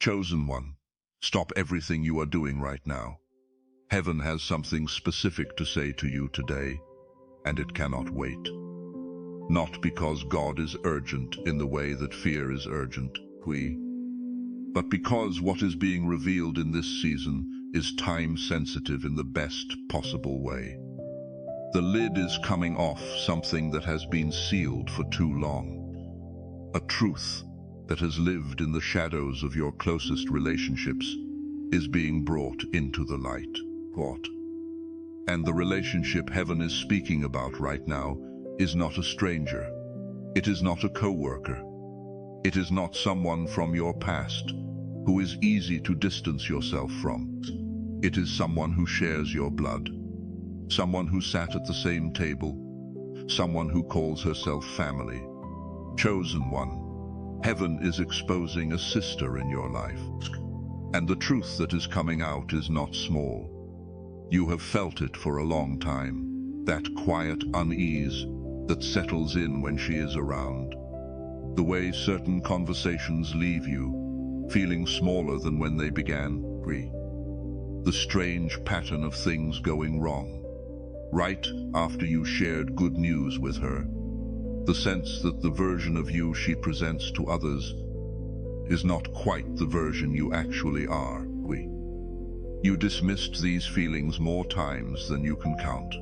Chosen one, stop everything you are doing right now. Heaven has something specific to say to you today, and it cannot wait. Not because God is urgent in the way that fear is urgent, but because what is being revealed in this season is time-sensitive in the best possible way. The lid is coming off something that has been sealed for too long. A truth that has lived in the shadows of your closest relationships is being brought into the light. And the relationship heaven is speaking about right now is not a stranger. It is not a co-worker. It is not someone from your past who is easy to distance yourself from. It is someone who shares your blood, someone who sat at the same table, someone who calls herself family. Chosen one, heaven is exposing a sister in your life. And the truth that is coming out is not small. You have felt it for a long time, that quiet unease that settles in when she is around. The way certain conversations leave you, feeling smaller than when they began. The strange pattern of things going wrong. Right after you shared good news with her, the sense that the version of you she presents to others is not quite the version you actually are. You dismissed these feelings more times than you can count.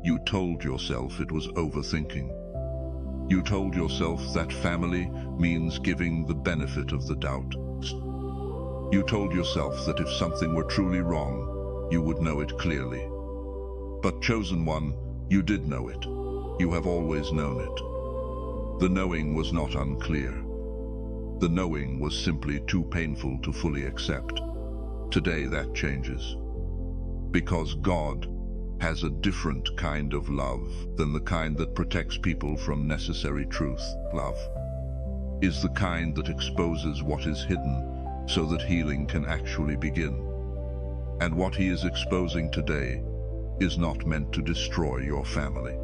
You told yourself it was overthinking. You told yourself that family means giving the benefit of the doubt. You told yourself that if something were truly wrong, you would know it clearly. But chosen one, you did know it. You have always known it. The knowing was not unclear. The knowing was simply too painful to fully accept. Today that changes. Because God has a different kind of love than the kind that protects people from necessary truth. Love is the kind that exposes what is hidden so that healing can actually begin. And what he is exposing today is not meant to destroy your family.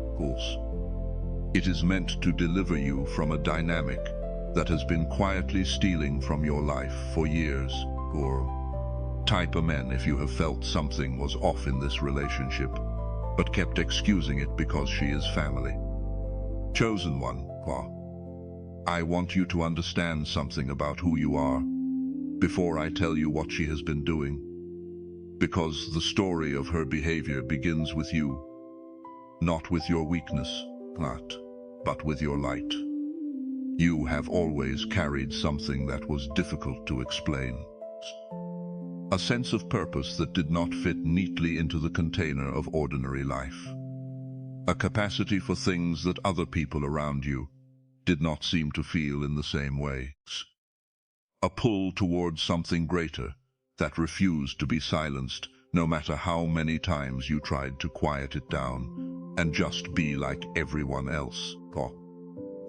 It is meant to deliver you from a dynamic that has been quietly stealing from your life for years. Or type amen if you have felt something was off in this relationship, but kept excusing it because she is family. Chosen one, I want you to understand something about who you are before I tell you what she has been doing. Because the story of her behavior begins with you, not with your weakness, but with your light. You have always carried something that was difficult to explain. A sense of purpose that did not fit neatly into the container of ordinary life. A capacity for things that other people around you did not seem to feel in the same way. A pull towards something greater that refused to be silenced, no matter how many times you tried to quiet it down and just be like everyone else.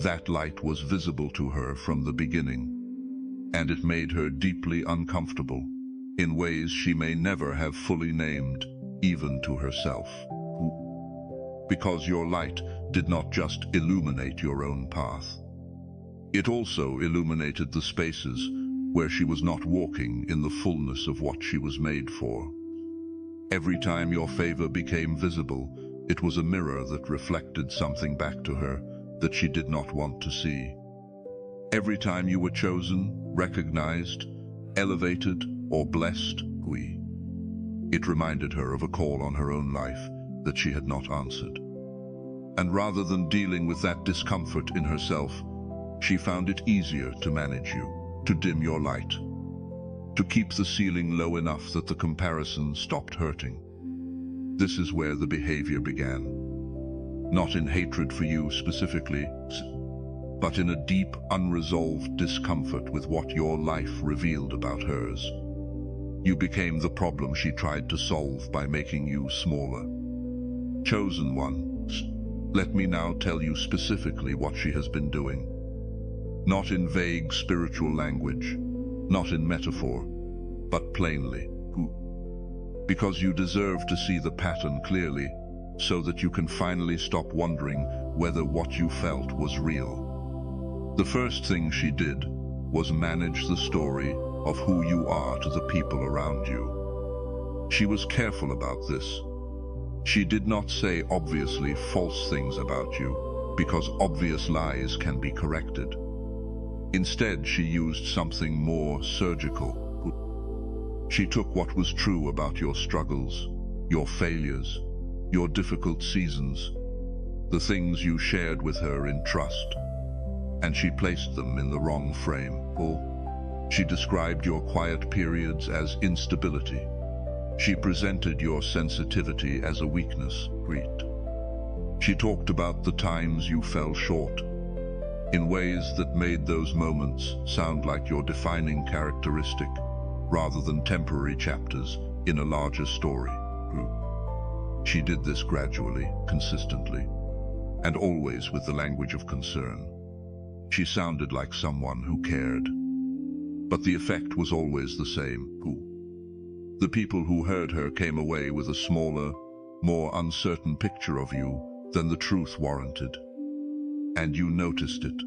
That light was visible to her from the beginning, and it made her deeply uncomfortable in ways she may never have fully named, even to herself. Because your light did not just illuminate your own path. It also illuminated the spaces where she was not walking in the fullness of what she was made for. Every time your favor became visible, it was a mirror that reflected something back to her that she did not want to see. Every time you were chosen, recognized, elevated, or blessed, it reminded her of a call on her own life that she had not answered. And rather than dealing with that discomfort in herself, she found it easier to manage you, to dim your light, to keep the ceiling low enough that the comparison stopped hurting. This is where the behavior began. Not in hatred for you specifically, but in a deep, unresolved discomfort with what your life revealed about hers. You became the problem she tried to solve by making you smaller. Chosen one, let me now tell you specifically what she has been doing. Not in vague spiritual language, not in metaphor, but plainly. Because you deserve to see the pattern clearly, so that you can finally stop wondering whether what you felt was real. The first thing she did was manage the story of who you are to the people around you. She was careful about this. She did not say obviously false things about you, because obvious lies can be corrected. Instead, she used something more surgical. She took what was true about your struggles, your failures, your difficult seasons, the things you shared with her in trust, and she placed them in the wrong frame. She described your quiet periods as instability. She presented your sensitivity as a weakness. She talked about the times you fell short, in ways that made those moments sound like your defining characteristic, rather than temporary chapters in a larger story. She did this gradually, consistently, and always with the language of concern. She sounded like someone who cared, but the effect was always the same. The people who heard her came away with a smaller, more uncertain picture of you than the truth warranted. And you noticed it.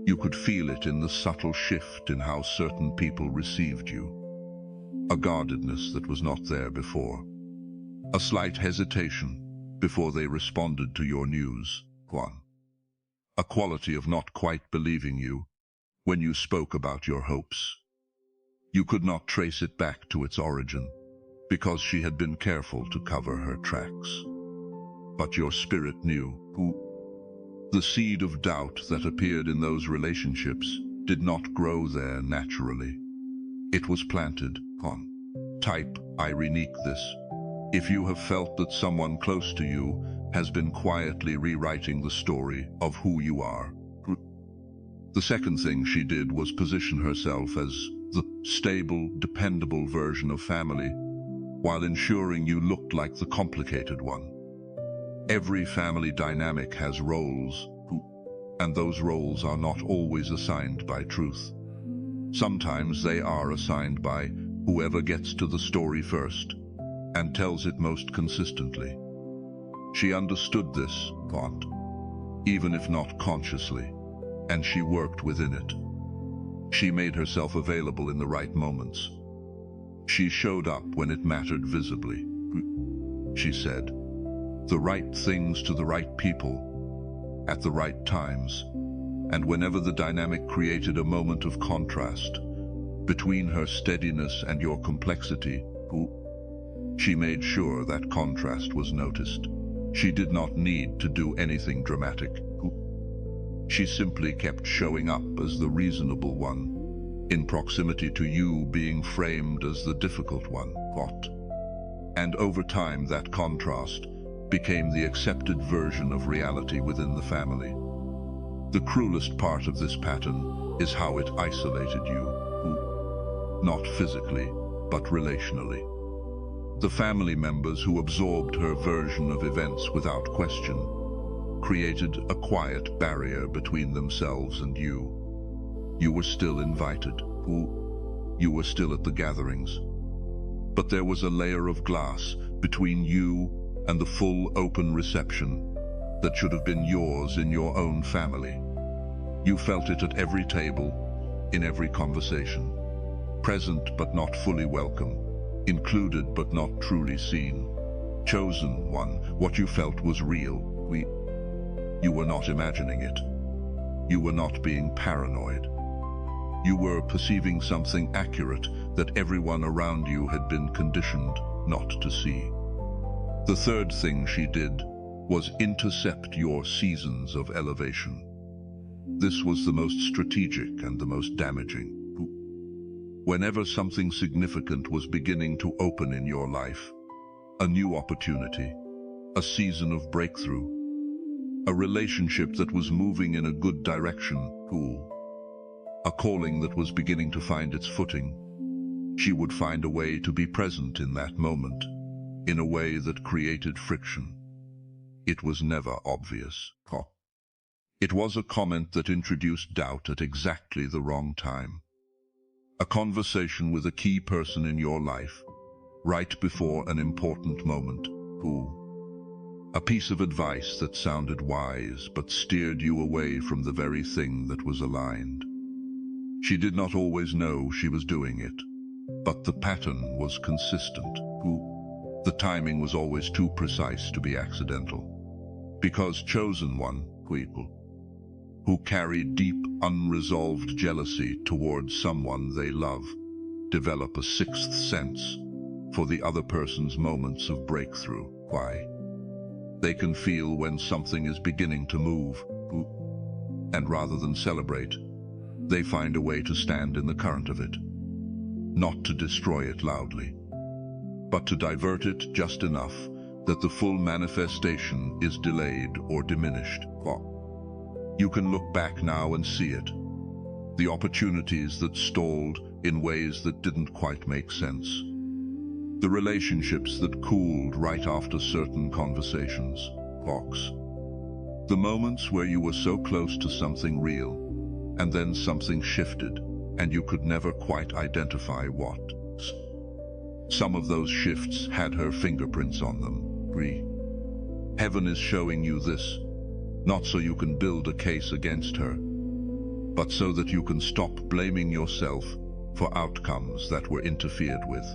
You could feel it in the subtle shift in how certain people received you. A guardedness that was not there before. A slight hesitation before they responded to your news. A quality of not quite believing you when you spoke about your hopes. You could not trace it back to its origin, because she had been careful to cover her tracks. But your spirit knew. The seed of doubt that appeared in those relationships did not grow there naturally. It was planted. Type ironic this. If you have felt that someone close to you has been quietly rewriting the story of who you are. The second thing she did was position herself as the stable, dependable version of family, while ensuring you looked like the complicated one. Every family dynamic has roles, and those roles are not always assigned by truth. Sometimes they are assigned by whoever gets to the story first and tells it most consistently. She understood this, even if not consciously, and she worked within it. She made herself available in the right moments. She showed up when it mattered visibly. She said the right things to the right people at the right times, and whenever the dynamic created a moment of contrast between her steadiness and your complexity, she made sure that contrast was noticed. She did not need to do anything dramatic. She simply kept showing up as the reasonable one, in proximity to you being framed as the difficult one. And over time, that contrast became the accepted version of reality within the family. The cruelest part of this pattern is how it isolated you, not physically, but relationally. The family members who absorbed her version of events without question created a quiet barrier between themselves and you. You were still invited. You were still at the gatherings. But there was a layer of glass between you and the full open reception that should have been yours in your own family. You felt it at every table, in every conversation. Present but not fully welcome. Included but not truly seen. Chosen one. What you felt was real. You were not imagining it. You were not being paranoid. You were perceiving something accurate that everyone around you had been conditioned not to see. The third thing she did was intercept your seasons of elevation. This was the most strategic and the most damaging. Whenever something significant was beginning to open in your life, a new opportunity, a season of breakthrough, a relationship that was moving in a good direction, a calling that was beginning to find its footing, she would find a way to be present in that moment, in a way that created friction. It was never obvious. It was a comment that introduced doubt at exactly the wrong time. A conversation with a key person in your life, right before an important moment. A piece of advice that sounded wise but steered you away from the very thing that was aligned. She did not always know she was doing it, but the pattern was consistent. The timing was always too precise to be accidental. Because chosen one, people, who carry deep, unresolved jealousy towards someone they love, develop a sixth sense for the other person's moments of breakthrough. Why? They can feel when something is beginning to move, and rather than celebrate, they find a way to stand in the current of it, not to destroy it loudly, but to divert it just enough that the full manifestation is delayed or diminished. You can look back now and see it. The opportunities that stalled in ways that didn't quite make sense. The relationships that cooled right after certain conversations. The moments where you were so close to something real, and then something shifted, and you could never quite identify what. Some of those shifts had her fingerprints on them. Heaven is showing you this, not so you can build a case against her, but so that you can stop blaming yourself for outcomes that were interfered with.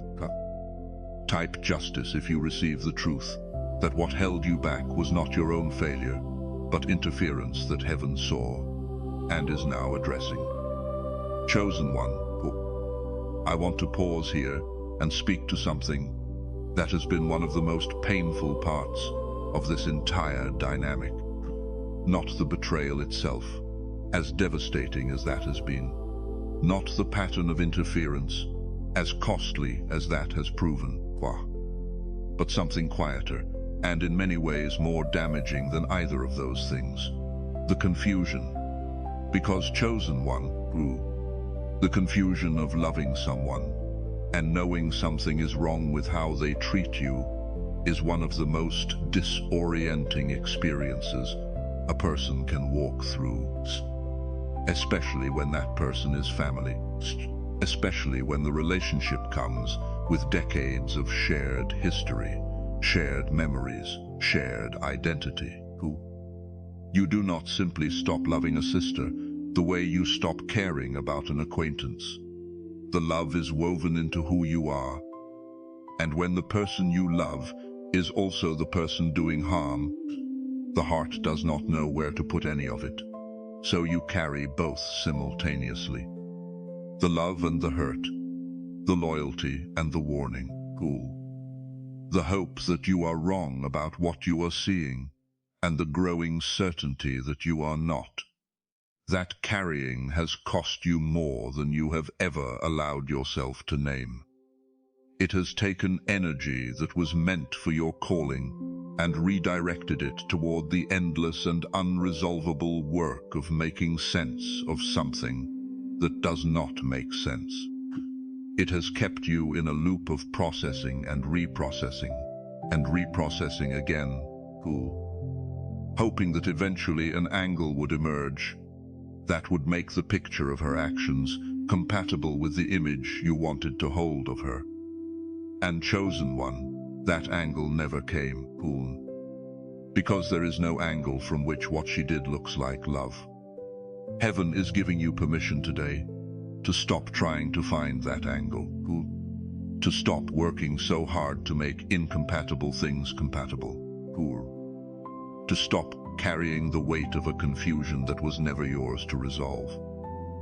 Type justice if you receive the truth that what held you back was not your own failure, but interference that heaven saw and is now addressing. Chosen one, I want to pause here and speak to something that has been one of the most painful parts of this entire dynamic. Not the betrayal itself, as devastating as that has been. Not the pattern of interference, as costly as that has proven. But something quieter, and in many ways more damaging than either of those things. The confusion. Because chosen one, the confusion of loving someone and knowing something is wrong with how they treat you is one of the most disorienting experiences a person can walk through, especially when that person is family, especially when the relationship comes with decades of shared history, shared memories, shared identity. You do not simply stop loving a sister the way you stop caring about an acquaintance. The love is woven into who you are, and when the person you love is also the person doing harm, the heart does not know where to put any of it, so you carry both simultaneously. The love and the hurt, the loyalty and the warning. The hope that you are wrong about what you are seeing, and the growing certainty that you are not. That carrying has cost you more than you have ever allowed yourself to name. It has taken energy that was meant for your calling and redirected it toward the endless and unresolvable work of making sense of something that does not make sense. It has kept you in a loop of processing and reprocessing again, hoping that eventually an angle would emerge that would make the picture of her actions compatible with the image you wanted to hold of her. And chosen one, that angle never came, because there is no angle from which what she did looks like love. Heaven is giving you permission today to stop trying to find that angle, to stop working so hard to make incompatible things compatible, to stop carrying the weight of a confusion that was never yours to resolve.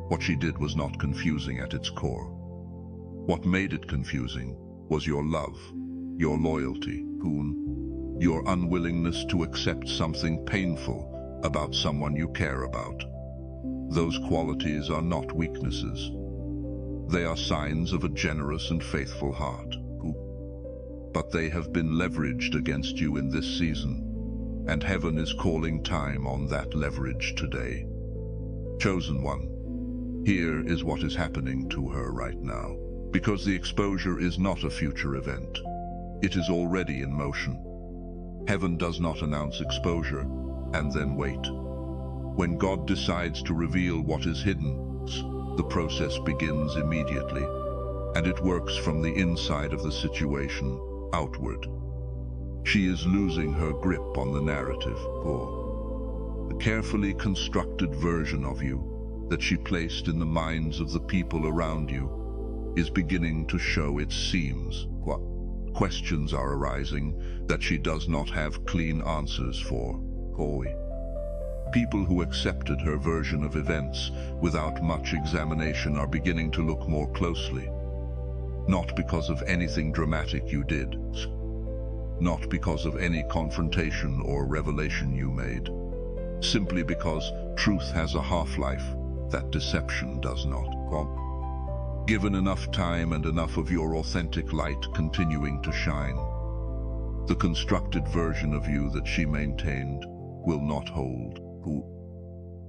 What she did was not confusing at its core. What made it confusing was your love, your loyalty, your unwillingness to accept something painful about someone you care about. Those qualities are not weaknesses. They are signs of a generous and faithful heart. But they have been leveraged against you in this season, and heaven is calling time on that leverage today. Chosen one, here is what is happening to her right now. Because the exposure is not a future event. It is already in motion. Heaven does not announce exposure and then wait. When God decides to reveal what is hidden, the process begins immediately, and it works from the inside of the situation outward. She is losing her grip on the narrative, the carefully constructed version of you that she placed in the minds of the people around you is beginning to show its seams. Questions are arising that she does not have clean answers for. People who accepted her version of events without much examination are beginning to look more closely. Not because of anything dramatic you did, not because of any confrontation or revelation you made, simply because truth has a half-life that deception does not. Given enough time and enough of your authentic light continuing to shine, the constructed version of you that she maintained will not hold.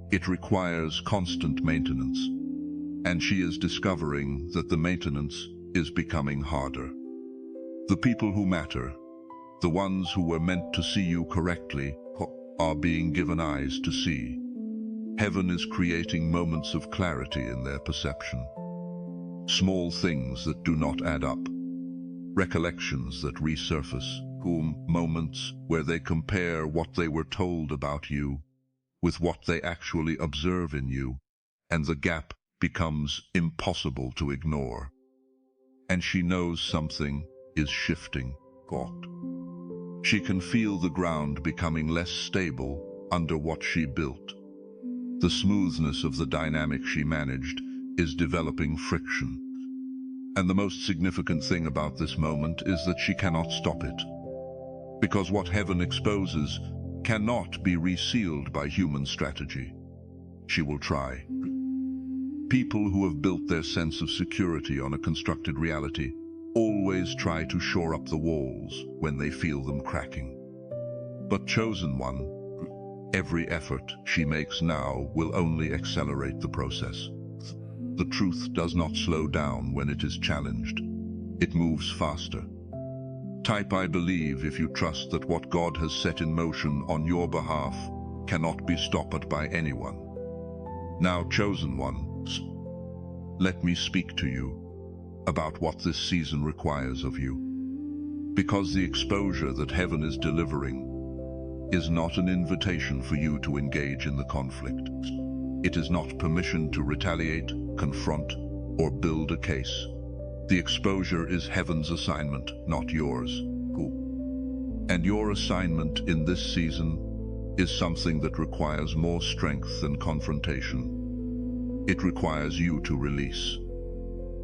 It requires constant maintenance, and she is discovering that the maintenance is becoming harder. The people who matter, the ones who were meant to see you correctly, are being given eyes to see. Heaven is creating moments of clarity in their perception. Small things that do not add up, recollections that resurface, moments where they compare what they were told about you with what they actually observe in you, and the gap becomes impossible to ignore. And she knows something is shifting. She can feel the ground becoming less stable under what she built. The smoothness of the dynamic she managed is developing friction. And the most significant thing about this moment is that she cannot stop it. Because what heaven exposes cannot be resealed by human strategy. She will try. People who have built their sense of security on a constructed reality always try to shore up the walls when they feel them cracking. But chosen one, every effort she makes now will only accelerate the process. The truth does not slow down when it is challenged. It moves faster. Type I believe if you trust that what God has set in motion on your behalf cannot be stopped by anyone. Now, chosen ones, let me speak to you about what this season requires of you. Because the exposure that heaven is delivering is not an invitation for you to engage in the conflict. It is not permission to retaliate, confront, or build a case. The exposure is heaven's assignment, not yours. And your assignment in this season is something that requires more strength than confrontation. It requires you to release.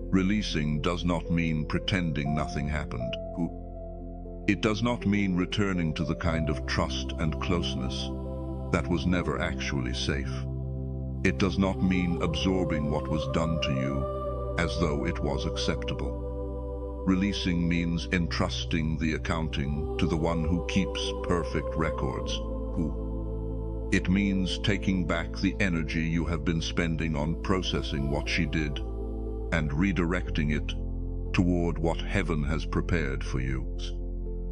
Releasing does not mean pretending nothing happened. It does not mean returning to the kind of trust and closeness that was never actually safe. It does not mean absorbing what was done to you as though it was acceptable. Releasing means entrusting the accounting to the one who keeps perfect records. It means taking back the energy you have been spending on processing what she did and redirecting it toward what heaven has prepared for you.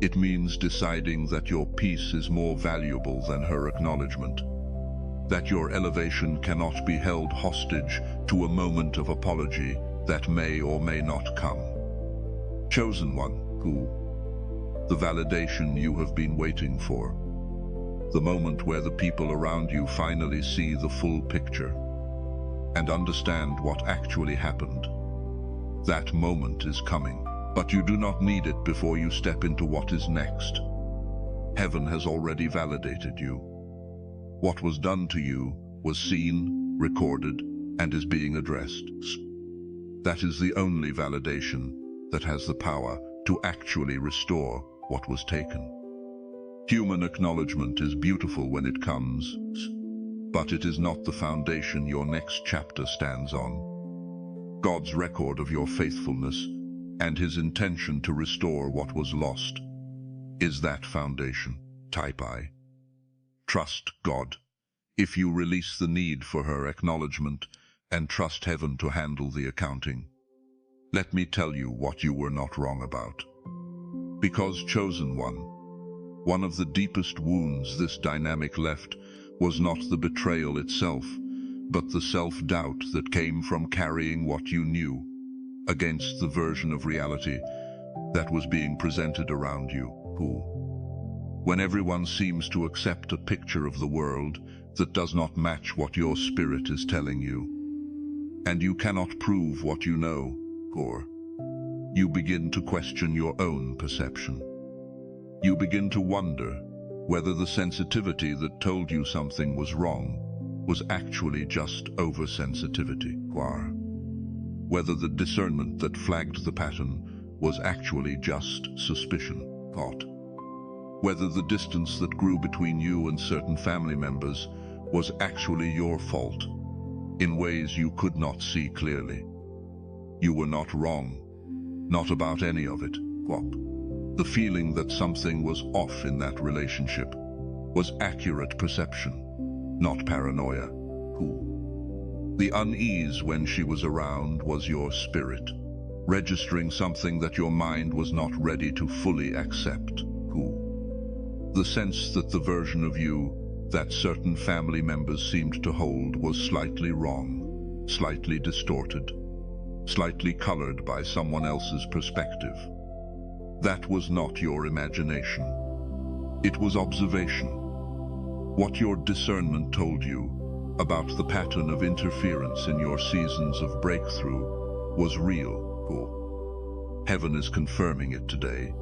It means deciding that your peace is more valuable than her acknowledgement, that your elevation cannot be held hostage to a moment of apology that may or may not come. Chosen one, the validation you have been waiting for, the moment where the people around you finally see the full picture and understand what actually happened. That moment is coming, but you do not need it before you step into what is next. Heaven has already validated you. What was done to you was seen, recorded, and is being addressed. That is the only validation that has the power to actually restore what was taken. Human acknowledgement is beautiful when it comes, but it is not the foundation your next chapter stands on. God's record of your faithfulness and his intention to restore what was lost is that foundation. Type I. Trust God. If you release the need for her acknowledgement and trust heaven to handle the accounting, let me tell you what you were not wrong about. Because chosen one of the deepest wounds this dynamic left was not the betrayal itself, but the self-doubt that came from carrying what you knew against the version of reality that was being presented around you. When everyone seems to accept a picture of the world that does not match what your spirit is telling you. And you cannot prove what you know, or you begin to question your own perception. You begin to wonder whether the sensitivity that told you something was wrong was actually just oversensitivity, or whether the discernment that flagged the pattern was actually just suspicion, or whether the distance that grew between you and certain family members was actually your fault in ways you could not see clearly. You were not wrong, not about any of it. The feeling that something was off in that relationship was accurate perception, not paranoia. The unease when she was around was your spirit, registering something that your mind was not ready to fully accept. The sense that the version of you that certain family members seemed to hold was slightly wrong, slightly distorted, slightly colored by someone else's perspective. That was not your imagination. It was observation. What your discernment told you about the pattern of interference in your seasons of breakthrough was real. Heaven is confirming it today,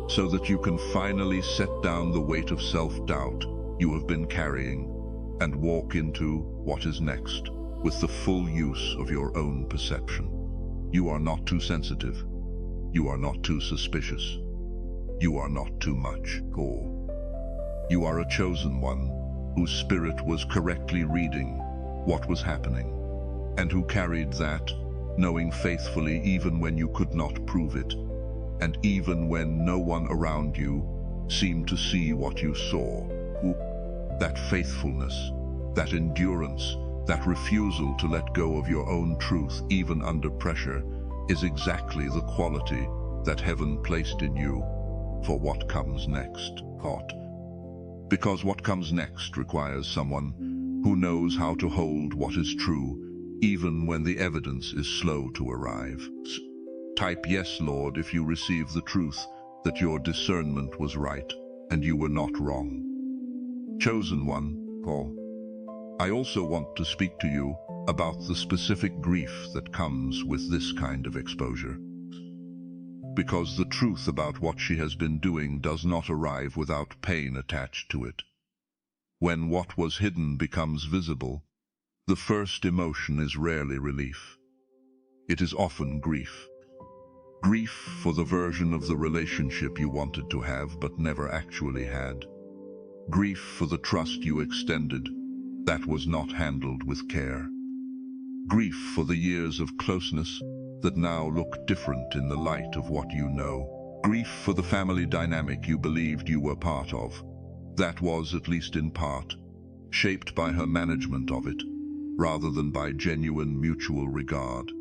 so that you can finally set down the weight of self-doubt you have been carrying and walk into what is next with the full use of your own perception. You are not too sensitive. You are not too suspicious. You are not too much. You are a chosen one whose spirit was correctly reading what was happening, and who carried that, knowing faithfully even when you could not prove it, and even when no one around you seemed to see what you saw. That faithfulness, that endurance, that refusal to let go of your own truth even under pressure is exactly the quality that heaven placed in you for what comes next. Because what comes next requires someone who knows how to hold what is true even when the evidence is slow to arrive. Type yes, Lord, if you receive the truth that your discernment was right and you were not wrong. Chosen one, I also want to speak to you about the specific grief that comes with this kind of exposure. Because the truth about what she has been doing does not arrive without pain attached to it. When what was hidden becomes visible, the first emotion is rarely relief. It is often grief. Grief for the version of the relationship you wanted to have but never actually had. Grief for the trust you extended that was not handled with care. Grief for the years of closeness that now look different in the light of what you know. Grief for the family dynamic you believed you were part of, that was, at least in part, shaped by her management of it, rather than by genuine mutual regard.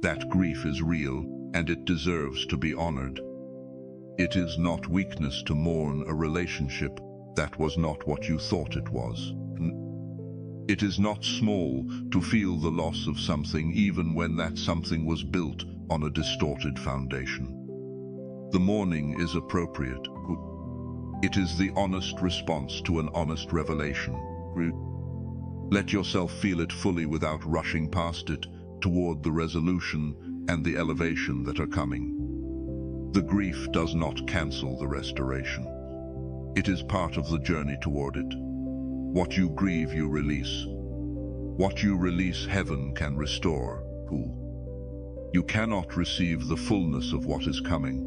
That grief is real, and it deserves to be honored. It is not weakness to mourn a relationship that was not what you thought it was. It is not small to feel the loss of something even when that something was built on a distorted foundation. The mourning is appropriate. It is the honest response to an honest revelation. Let yourself feel it fully without rushing past it toward the resolution and the elevation that are coming. The grief does not cancel the restoration. It is part of the journey toward it. What you grieve, you release. What you release, heaven can restore. You cannot receive the fullness of what is coming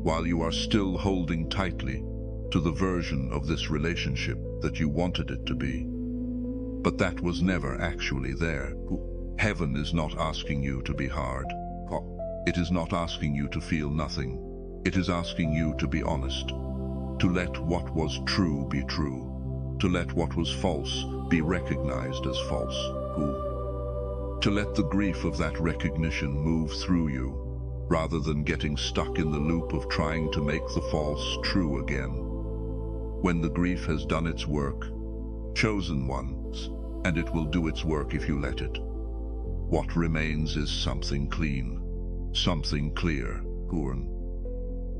while you are still holding tightly to the version of this relationship that you wanted it to be. But that was never actually there. Heaven is not asking you to be hard. It is not asking you to feel nothing. It is asking you to be honest. To let what was true be true. To let what was false be recognized as false. To let the grief of that recognition move through you, rather than getting stuck in the loop of trying to make the false true again. When the grief has done its work, chosen ones, and it will do its work if you let it, what remains is something clean, something clear.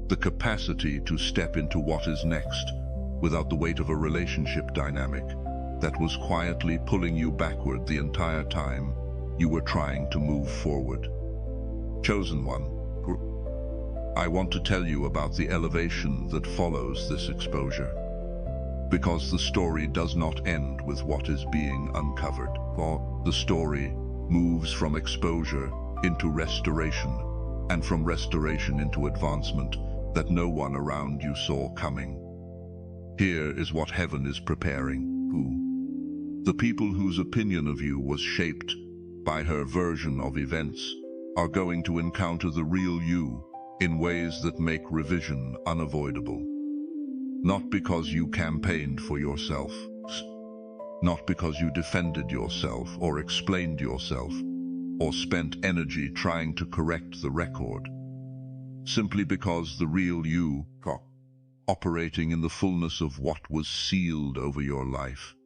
The capacity to step into what is next without the weight of a relationship dynamic that was quietly pulling you backward the entire time you were trying to move forward. Chosen one, I want to tell you about the elevation that follows this exposure. Because the story does not end with what is being uncovered. For the story moves from exposure into restoration, and from restoration into advancement that no one around you saw coming. Here is what heaven is preparing. The people whose opinion of you was shaped by her version of events are going to encounter the real you in ways that make revision unavoidable. Not because you campaigned for yourself, not because you defended yourself or explained yourself, or spent energy trying to correct the record, simply because the real you, operating in the fullness of what was sealed over your life,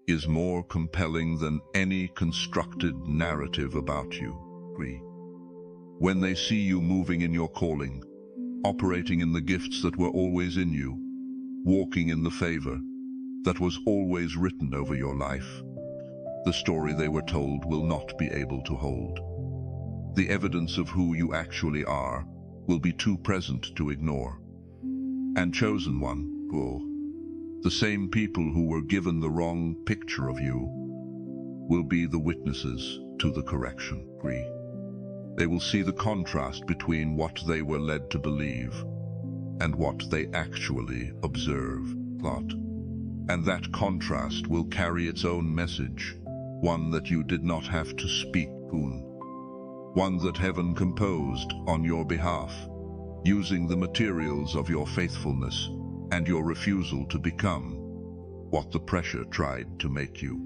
is more compelling than any constructed narrative about you. When they see you moving in your calling, operating in the gifts that were always in you, walking in the favor that was always written over your life, the story they were told will not be able to hold. The evidence of who you actually are will be too present to ignore. And chosen one, the same people who were given the wrong picture of you, will be the witnesses to the correction. They will see the contrast between what they were led to believe and what they actually observe. And that contrast will carry its own message, one that you did not have to speak, one that heaven composed on your behalf, using the materials of your faithfulness and your refusal to become what the pressure tried to make you.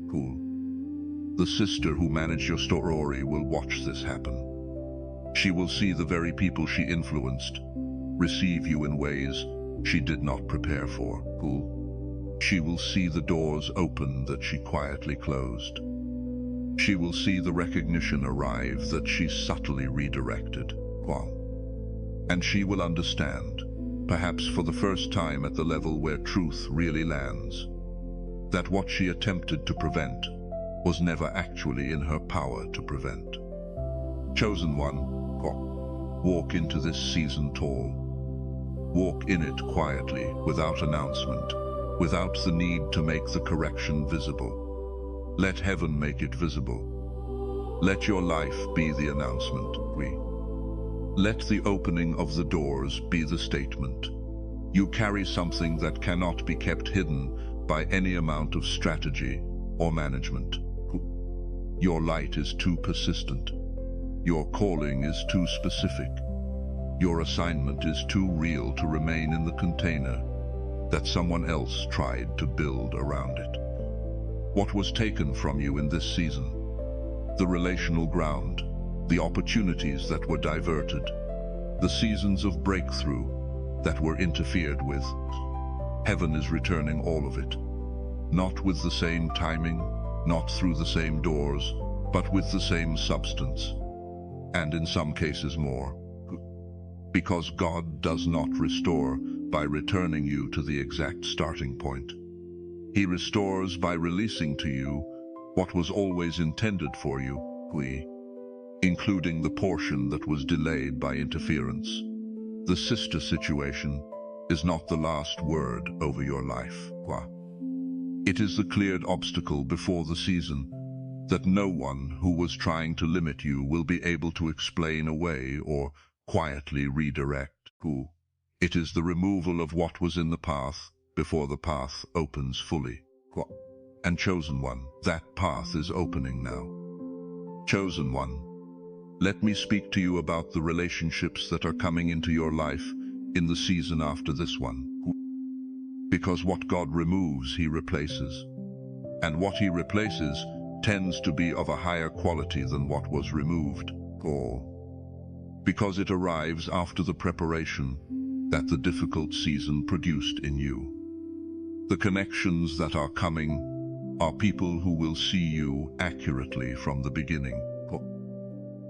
The sister who managed your story will watch this happen. She will see the very people she influenced receive you in ways she did not prepare for. She will see the doors open that she quietly closed. She will see the recognition arrive that she subtly redirected. And she will understand, perhaps for the first time at the level where truth really lands, that what she attempted to prevent was never actually in her power to prevent. Chosen one, walk into this season tall. Walk in it quietly, without announcement, without the need to make the correction visible. Let heaven make it visible. Let your life be the announcement. Let the opening of the doors be the statement. You carry something that cannot be kept hidden by any amount of strategy or management. Your light is too persistent. Your calling is too specific. Your assignment is too real to remain in the container that someone else tried to build around it. What was taken from you in this season? The relational ground, the opportunities that were diverted, the seasons of breakthrough that were interfered with. Heaven is returning all of it, not with the same timing, not through the same doors, but with the same substance, and in some cases more. Because God does not restore by returning you to the exact starting point. He restores by releasing to you what was always intended for you, including the portion that was delayed by interference. The sister situation is not the last word over your life. It is the cleared obstacle before the season that no one who was trying to limit you will be able to explain away or quietly redirect. It is the removal of what was in the path before the path opens fully. And chosen one, that path is opening now. Chosen one, let me speak to you about the relationships that are coming into your life in the season after this one. Because what God removes, He replaces. And what He replaces tends to be of a higher quality than what was removed. Because it arrives after the preparation that the difficult season produced in you. The connections that are coming are people who will see you accurately from the beginning.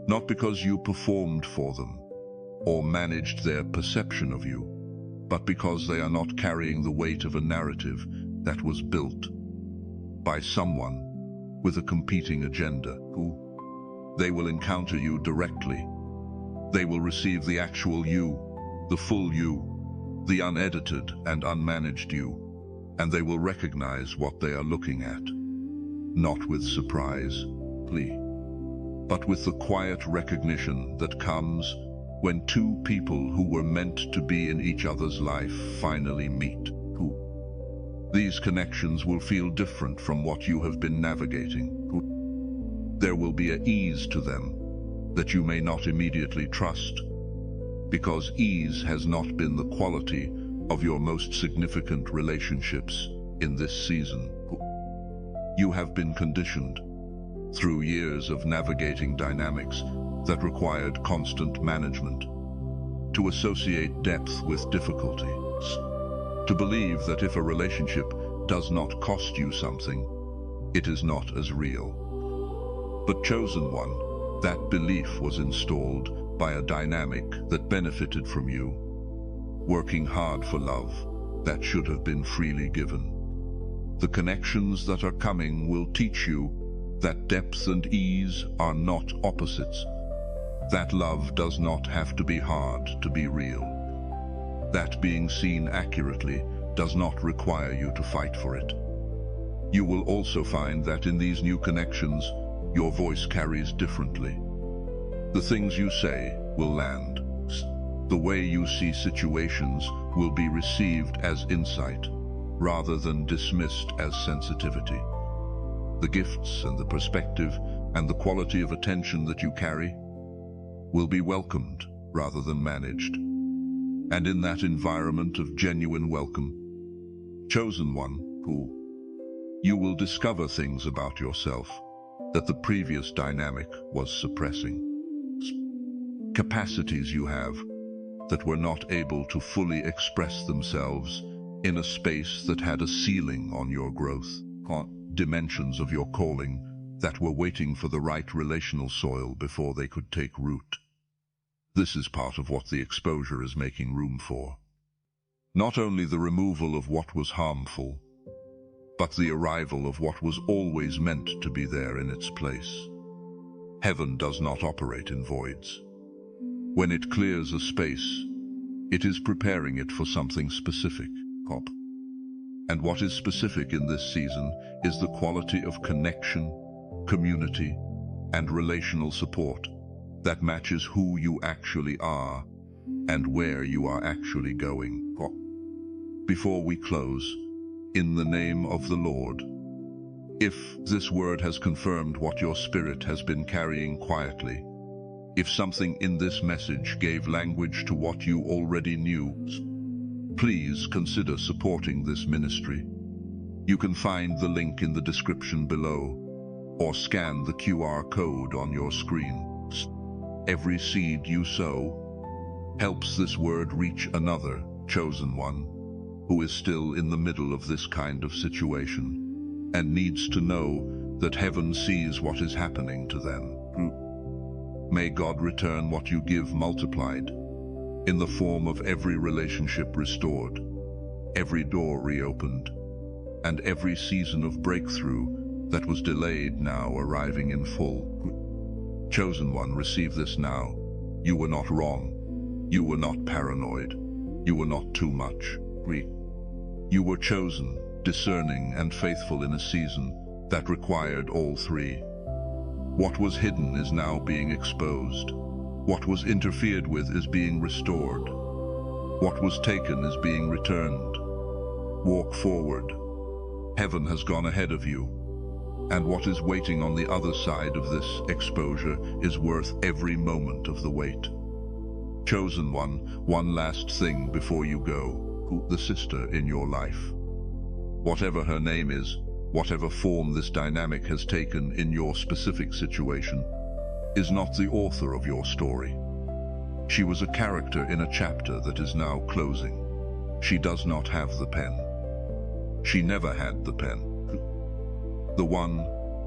Not because you performed for them or managed their perception of you, but because they are not carrying the weight of a narrative that was built by someone with a competing agenda. They will encounter you directly. They will receive the actual you, the full you, the unedited and unmanaged you, and they will recognize what they are looking at, not with surprise, but with the quiet recognition that comes when two people who were meant to be in each other's life finally meet. These connections will feel different from what you have been navigating. There will be an ease to them that you may not immediately trust, because ease has not been the quality of your most significant relationships in this season. You have been conditioned through years of navigating dynamics that required constant management to associate depth with difficulty, to believe that if a relationship does not cost you something, it is not as real. But chosen one, that belief was installed by a dynamic that benefited from you, working hard for love that should have been freely given. The connections that are coming will teach you that depth and ease are not opposites, that love does not have to be hard to be real, that being seen accurately does not require you to fight for it. You will also find that in these new connections, your voice carries differently. The things you say will land. The way you see situations will be received as insight, rather than dismissed as sensitivity. The gifts and the perspective and the quality of attention that you carry will be welcomed rather than managed. And in that environment of genuine welcome, chosen one, you will discover things about yourself that the previous dynamic was suppressing. Capacities you have that were not able to fully express themselves in a space that had a ceiling on your growth, dimensions of your calling that were waiting for the right relational soil before they could take root. This is part of what the exposure is making room for. Not only the removal of what was harmful, but the arrival of what was always meant to be there in its place. Heaven does not operate in voids. When it clears a space, it is preparing it for something specific. And what is specific in this season is the quality of connection, community, and relational support that matches who you actually are and where you are actually going. Before we close, in the name of the Lord, if this word has confirmed what your spirit has been carrying quietly, if something in this message gave language to what you already knew, please consider supporting this ministry. You can find the link in the description below, or scan the QR code on your screen. Every seed you sow helps this word reach another chosen one who is still in the middle of this kind of situation and needs to know that heaven sees what is happening to them. May God return what you give multiplied, in the form of every relationship restored, every door reopened, and every season of breakthrough that was delayed now arriving in full. Chosen one, receive this now. You were not wrong. You were not paranoid. You were not too much. You were chosen, discerning, and faithful in a season that required all three. What was hidden is now being exposed. What was interfered with is being restored. What was taken is being returned. Walk forward. Heaven has gone ahead of you, and what is waiting on the other side of this exposure is worth every moment of the wait. Chosen one last thing before you go. The sister in your life. Whatever her name is, whatever form this dynamic has taken in your specific situation, is not the author of your story. She was a character in a chapter that is now closing. She does not have the pen. She never had the pen. The one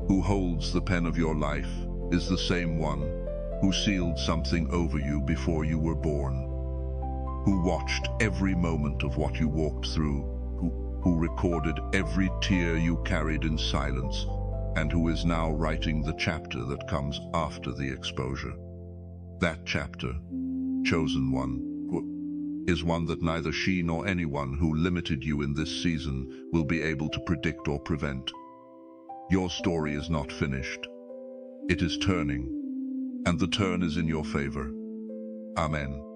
who holds the pen of your life is the same one who sealed something over you before you were born, who watched every moment of what you walked through, who recorded every tear you carried in silence, and who is now writing the chapter that comes after the exposure. That chapter, chosen one, is one that neither she nor anyone who limited you in this season will be able to predict or prevent. Your story is not finished. It is turning, and the turn is in your favor. Amen.